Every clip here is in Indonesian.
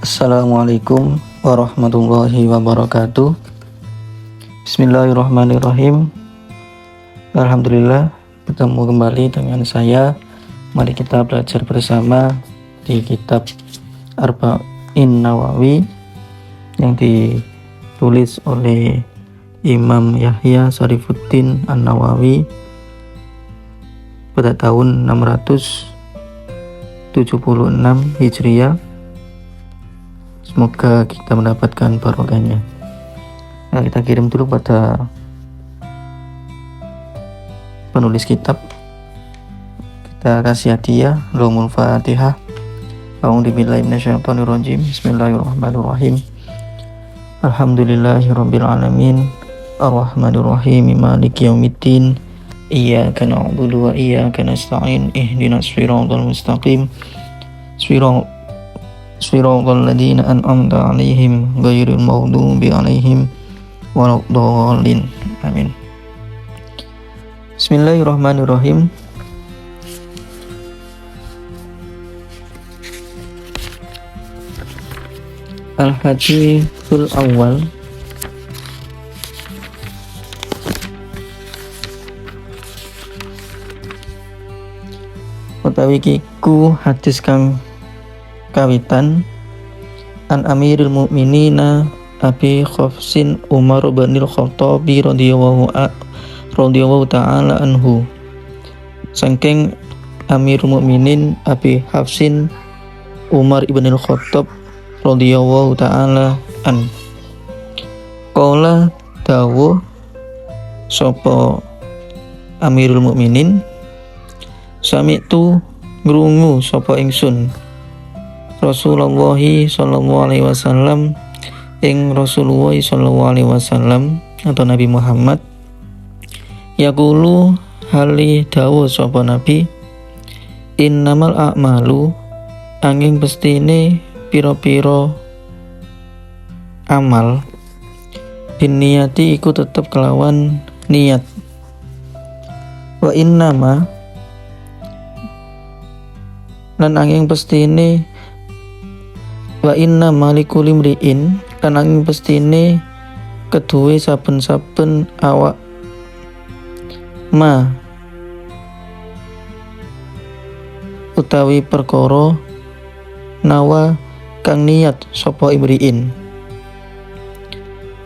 Assalamualaikum warahmatullahi wabarakatuh. Bismillahirrahmanirrahim. Alhamdulillah, bertemu kembali dengan saya. Mari kita belajar bersama di kitab Arba'in Nawawi yang ditulis oleh Imam Yahya Sharifuddin An-Nawawi pada tahun 676 Hijriah. Semoga kita mendapatkan barokahnya. Nah, kita kirim dulu pada penulis kitab. Kita kasih hadiah Lumul Fatihah. A'udzubillahi minasyaitonirrajim. Bismillahirrahmanirrahim. Alhamdulillahirabbil alamin. Arrahmanirrahim. Maliki yaumiddin. Iyyaka na'budu wa iyyaka nasta'in. Ihdinas siratal mustaqim. Siratal ladzina an'amta 'alaihim ghairil maghdubi 'alaihim waladdallin. Amin. Bismillahirrahmanirrahim. Al-Hadithul Awwal. Utawi kiku hadis kang kawitan an Amirul Mukminina Abi Hafsin Umar bin Khattabi radhiyallahu ta'ala anhu. Saking Amirul Mukminin Abi Hafsin Umar ibn Khattab radhiyallahu ta'ala an. Qala dawuh sapa Amirul Mukminin, sami'tu ngrungu sapa ingsun Rasulullah sallallahu alaihi wasallam ing Rasulullah sallallahu alaihi wasallam atau Nabi Muhammad yaqulu hali dawuh sapa Nabi, innamal a'malu angin pestine pira-pira amal binniyati iku tetep kelawan niat, wa innama lan angin pestine wa inna malikul imri'in lan angin pestine keduwe saben-saben awak ma utawi perkara nawa kang niat sapa imri'in.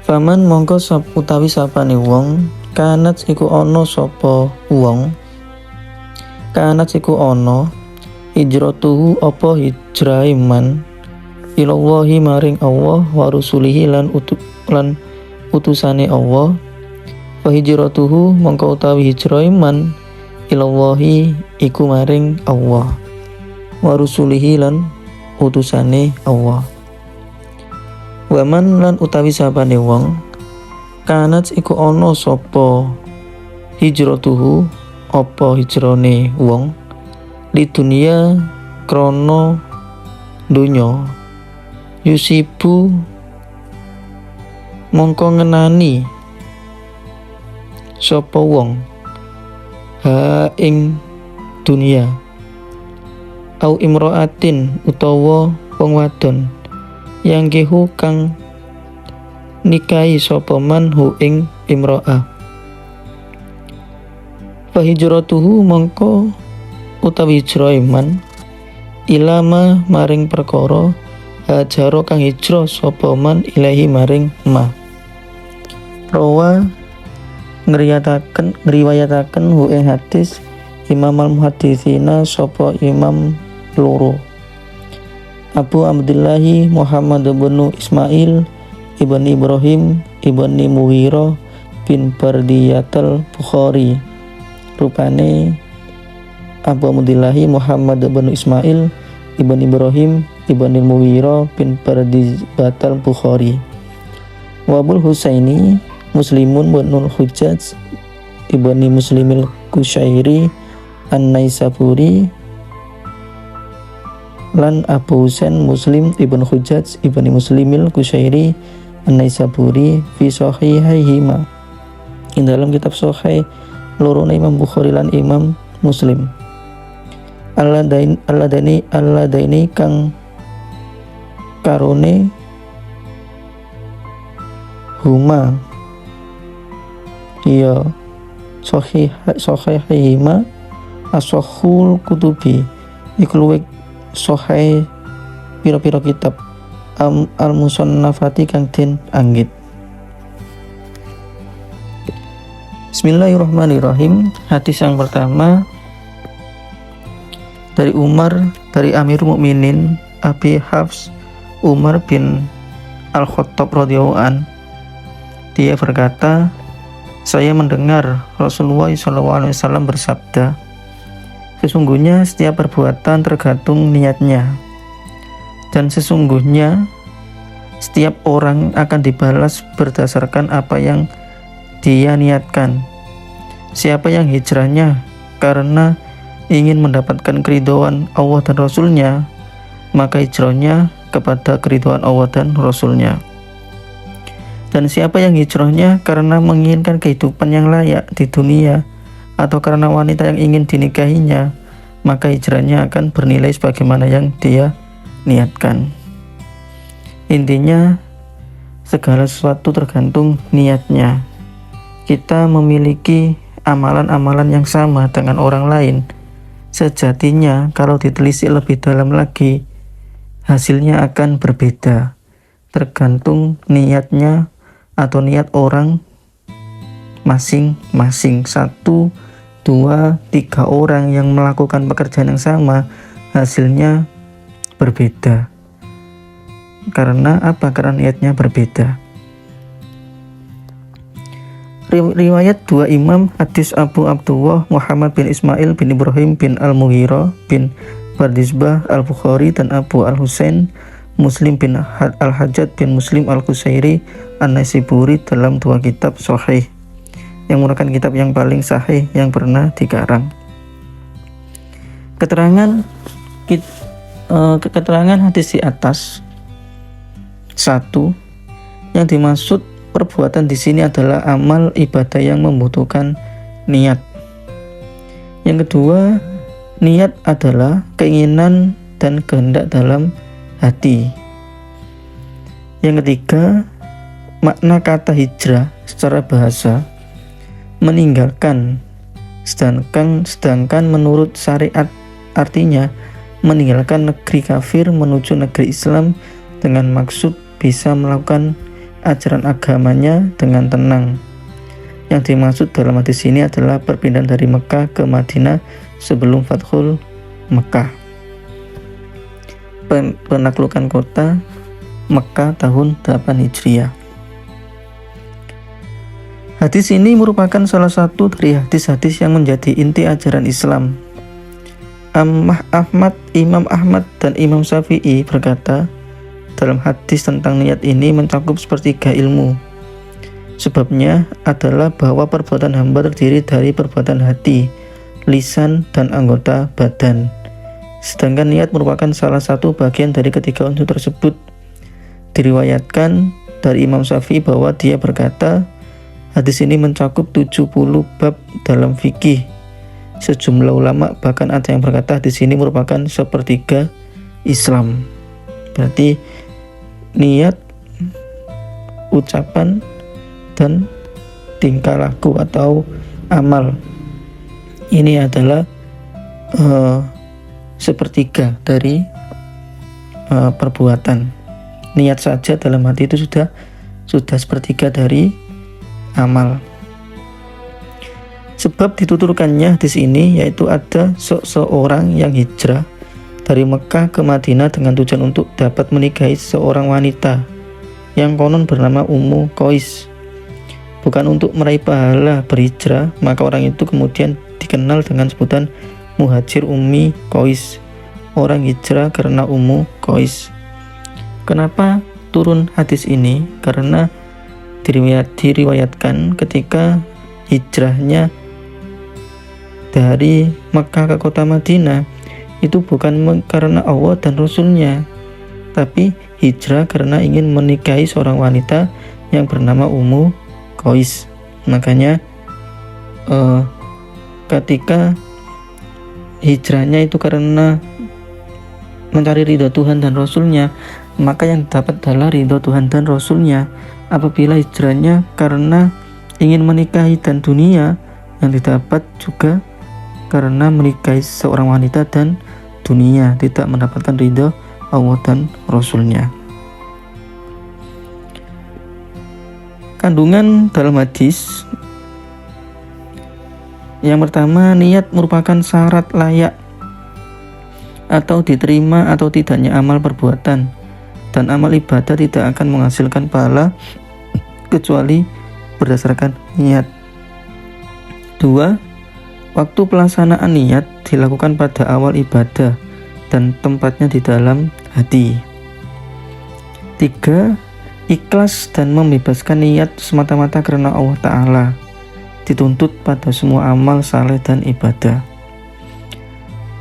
Faman mongko utawi sapane wong kanat iku ana sapa wong kanat iku ana hijratuhu apa hijrahe man ilallahi maring Allah wa rusulihi lan utusane Allah. Fa hijratuhu mongko utawi hijrah iman ilallahi iku maring Allah wa rusulihi lan utusane Allah. Wa man lan utawi sabane wong kanat iku ana sapa hijratuhu apa hijrane wong li dunia krana donya yusibu mongko ngenani sapa wong ha ing dunia au imraatin utawa wong wadon yang kehu kang nikahi sapa man hu ing imraah. Fa hijratuhu mongko utawi hijrah iman ilama maring perkara hajaro kang hijrah sapa man ilahi maring ma. Rawa ngriwayataken hu ing hadis Imam al-Muhadditsina sapa Imam loro Abu Abdillahi Muhammad bin Ismail ibn Ibrahim ibn Mughirah bin Bardiyatul Bukhari. Rupane Abu Abdillahi Muhammad bin Ismail ibn Ibrahim ibn Mughirah bin Bardiyatul Bukhari. Wa Abul Husaini Muslimun bin Hujjaj ibn Muslimil Kusyairi An-Naisaburi lan Abu Husain Muslim ibn Hujjaj ibn Muslimil Kusyairi An-Naisaburi fi sahihaihima ing dalam kitab sahih loro Imam Bukhari lan Imam Muslim. Alladaini kang karone huma ya sahihima asahul kutubi iku luwih sahih pira-pira kitab al musannafati kang den anggit. Bismillahirrahmanirrahim. Hadis yang pertama dari Umar, dari Amirul Mukminin Abi Hafs Umar bin Al-Khattab radhiyallahu an. Dia berkata, saya mendengar Rasulullah SAW bersabda, sesungguhnya setiap perbuatan tergantung niatnya, dan sesungguhnya setiap orang akan dibalas berdasarkan apa yang dia niatkan. Siapa yang hijrahnya karena ingin mendapatkan keridhaan Allah dan Rasulnya, maka hijrahnya kepada keridhaan Allah dan Rasulnya. Dan siapa yang hijrahnya karena menginginkan kehidupan yang layak di dunia atau karena wanita yang ingin dinikahinya, maka hijrahnya akan bernilai sebagaimana yang dia niatkan. Intinya, segala sesuatu tergantung niatnya. Kita memiliki amalan-amalan yang sama dengan orang lain. Sejatinya, kalau ditelisik lebih dalam lagi, hasilnya akan berbeda. Tergantung niatnya atau niat orang masing-masing. 1, 2, 3 orang yang melakukan pekerjaan yang sama, hasilnya berbeda. Karena apa? Karena niatnya berbeda. Riwayat dua imam hadis Abu Abdullah Muhammad bin Ismail bin Ibrahim bin Al-Mughirah bin Bardizbah Al-Bukhari dan Abu Al-Husain Muslim bin Al-Hajjaj bin Muslim Al-Qusairi An-Naisaburi dalam 2 kitab sahih yang merupakan kitab yang paling sahih yang pernah dikarang. Keterangan hadis di atas. 1. Yang dimaksud perbuatan di sini adalah amal ibadah yang membutuhkan niat. Yang kedua, niat adalah keinginan dan kehendak dalam hati. Yang ketiga, makna kata hijrah secara bahasa meninggalkan, sedangkan menurut syariat artinya meninggalkan negeri kafir menuju negeri Islam dengan maksud bisa melakukan ajaran agamanya dengan tenang. Yang dimaksud dalam hadis ini adalah perpindahan dari Mekah ke Madinah sebelum Fathul Mekah, penaklukan kota Mekah tahun 8 Hijriah. Hadis ini merupakan salah satu dari hadis-hadis yang menjadi inti ajaran Islam. Imam Ahmad dan Imam Syafi'i berkata, dalam hadis tentang niat ini mencakup sepertiga ilmu. Sebabnya adalah bahwa perbuatan hamba terdiri dari perbuatan hati, lisan, dan anggota badan. Sedangkan niat merupakan salah satu bagian dari ketiga unsur tersebut. Diriwayatkan dari Imam Syafi'i bahwa dia berkata, hadis ini mencakup 70 bab dalam fikih. Sejumlah ulama bahkan ada yang berkata hadis ini merupakan sepertiga Islam. Berarti niat, ucapan, dan tingkah laku atau amal ini adalah sepertiga dari perbuatan. Niat saja dalam hati itu sudah sepertiga dari amal. Sebab dituturkannya hadis ini yaitu ada seorang yang hijrah dari Mekah ke Madinah dengan tujuan untuk dapat menikahi seorang wanita yang konon bernama Ummu Qais. Bukan untuk meraih pahala berhijrah, maka orang itu kemudian dikenal dengan sebutan Muhajir Ummi Qais, orang hijrah karena Ummu Qais. Kenapa turun hadis ini? Karena diriwayatkan ketika hijrahnya dari Mekah ke kota Madinah itu bukan karena Allah dan Rasulnya, tapi hijrah karena ingin menikahi seorang wanita yang bernama Ummu Qais. Makanya ketika hijrahnya itu karena mencari ridha Tuhan dan Rasulnya, maka yang dapat adalah ridho Tuhan dan Rasulnya. Apabila hijrahnya karena ingin menikahi dan dunia, yang didapat juga karena menikahi seorang wanita dan dunia, tidak mendapatkan ridho Allah dan Rasulnya. Kandungan dalam hadis yang pertama, niat merupakan syarat layak atau diterima atau tidaknya amal perbuatan, dan amal ibadah tidak akan menghasilkan pahala kecuali berdasarkan niat. 2. Waktu pelaksanaan niat dilakukan pada awal ibadah dan tempatnya di dalam hati. 3. Ikhlas dan membebaskan niat semata-mata karena Allah Ta'ala dituntut pada semua amal saleh dan ibadah.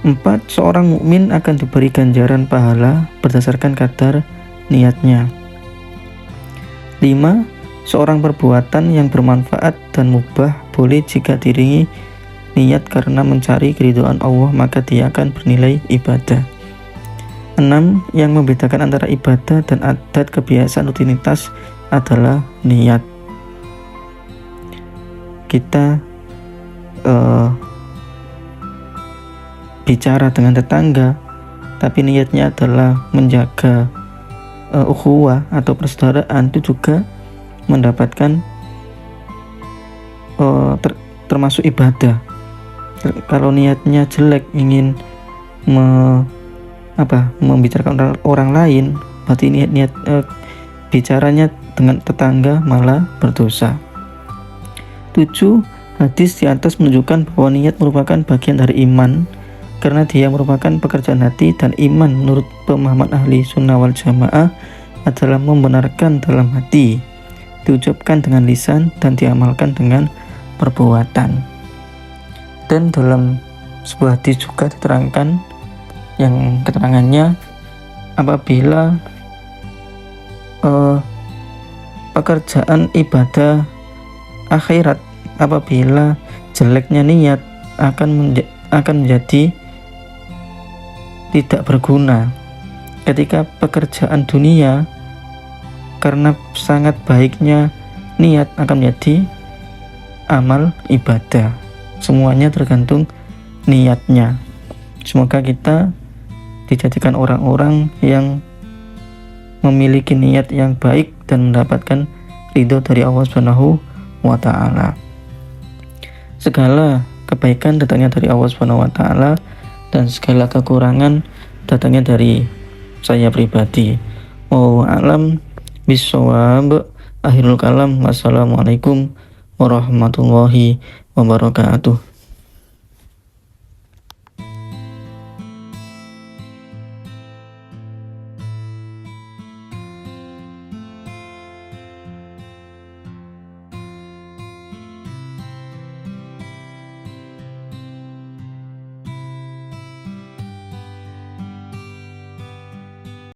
4. Seorang mukmin akan diberi ganjaran pahala berdasarkan kadar niatnya. 5. Seorang perbuatan yang bermanfaat dan mubah boleh jika diiringi niat karena mencari keridhaan Allah, maka dia akan bernilai ibadah. 6. Yang membedakan antara ibadah dan adat kebiasaan rutinitas adalah niat. Kita bicara dengan tetangga, tapi niatnya adalah menjaga ukhuwah atau persaudaraan, itu juga mendapatkan termasuk ibadah. Kalau niatnya jelek, ingin membicarakan orang lain, berarti niat bicaranya dengan tetangga malah berdosa. 7. Hadis di atas menunjukkan bahwa niat merupakan bagian dari iman karena dia merupakan pekerjaan hati, dan iman menurut pemahaman ahli sunnah wal jamaah adalah membenarkan dalam hati, diucapkan dengan lisan, dan diamalkan dengan perbuatan. Dan dalam sebuah hadis juga diterangkan, yang keterangannya apabila pekerjaan ibadah akhirat, apabila jeleknya niat akan menjadi tidak berguna. Ketika pekerjaan dunia karena sangat baiknya niat akan menjadi amal ibadah. Semuanya tergantung niatnya. Semoga kita dijadikan orang-orang yang memiliki niat yang baik dan mendapatkan ridho dari Allah Subhanahu wa Ta'ala. Segala kebaikan datangnya dari Allah Subhanahu wa Ta'ala, dan segala kekurangan datangnya dari saya pribadi. Wallahu a'lam bishawab. Akhirul kalam. Wassalamualaikum warahmatullahi wabarakatuh.